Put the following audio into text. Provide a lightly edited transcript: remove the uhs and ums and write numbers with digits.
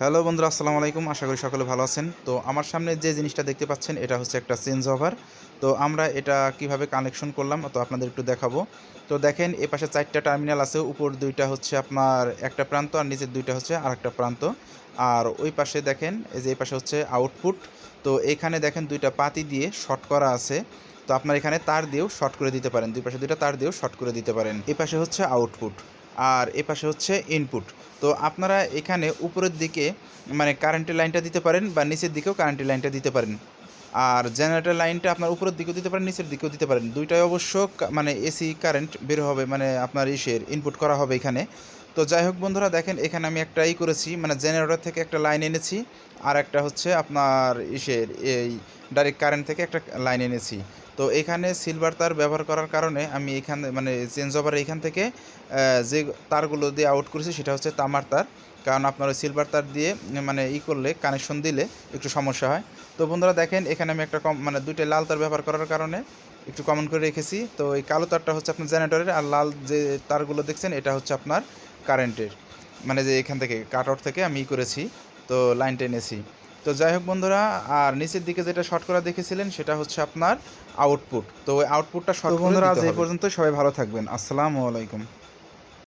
Hello বন্ধুরা, আসসালামু আলাইকুম। আশা করি সকলে ভালো আছেন। তো আমার সামনে যে জিনিসটা দেখতে পাচ্ছেন এটা হচ্ছে একটা চেঞ্জ ওভার। তো আমরা এটা কিভাবে কানেকশন করলাম তো আপনাদের একটু দেখাবো। তো দেখেন এপাশে 4টা টার্মিনাল আছে, উপর 2টা হচ্ছে আপনার একটা প্রান্ত আর নিচের 2টা হচ্ছে আরেকটা প্রান্ত। আর ওই পাশে দেখেন এই যে এই পাশে হচ্ছে আউটপুট। তো এখানে দেখেন 2টা পাতি দিয়ে শর্ট করা আছে। তো আপনার এখানে তার দিয়েও শর্ট করে দিতে পারেন, দুই পাশে 2টা তার দিয়েও শর্ট করে দিতে পারেন। এই পাশে হচ্ছে আউটপুট আর এ পাশে হচ্ছে ইনপুট। তো আপনারা এখানে উপরের দিকে মানে কারেন্টের লাইনটা দিতে পারেন বা নিচের দিকেও কারেন্টের লাইনটা দিতে পারেন। আর জেনারেটর লাইনটা আপনার উপরের দিকেও দিতে পারেন, নিচের দিকেও দিতে পারেন। দুইটাই অবশ্য মানে এসি কারেন্ট বের হবে, মানে আপনার ইনপুট করা হবে এখানে। তো যাই হোক বন্ধুরা, দেখেন এখানে আমি একটা করেছি, মানে জেনারেটর থেকে একটা লাইন এনেছি আর একটা হচ্ছে আপনার এই ডাইরেক্ট কারেন্ট থেকে একটা লাইন এনেছি। তো এখানে সিলভার তার ব্যবহার করার কারণে আমি এখানে মানে চেঞ্জ ওভার এখান থেকে যে তারগুলো দিয়ে আউট করেছি সেটা হচ্ছে তামার তার। কারণ আপনার ওই সিলভার তার দিয়ে মানে করলে কানেকশন দিলে একটু সমস্যা হয়। তো বন্ধুরা দেখেন এখানে আমি একটা মানে 2টা লাল তার ব্যবহার করার কারণে একটু কমন করে রেখেছি। তো এই কালো তারটা হচ্ছে আপনার জেনারেটরের, আর লাল যে তারগুলো দেখছেন এটা হচ্ছে আপনার কারেন্টের। মানে যে এখান থেকে কাট আউট থেকে আমি করেছি, তো লাইন টেনেছি। তো যাই হোক বন্ধুরা, আর নিচের দিকে যেটা শর্ট করা দেখেছিলেন সেটা হচ্ছে আপনার আউটপুট। তো ওই আউটপুটটা শর্ট করে দিতে হবে। তো বন্ধুরা আজ এই পর্যন্ত, সবাই ভালো থাকবেন। আসসালামু আলাইকুম।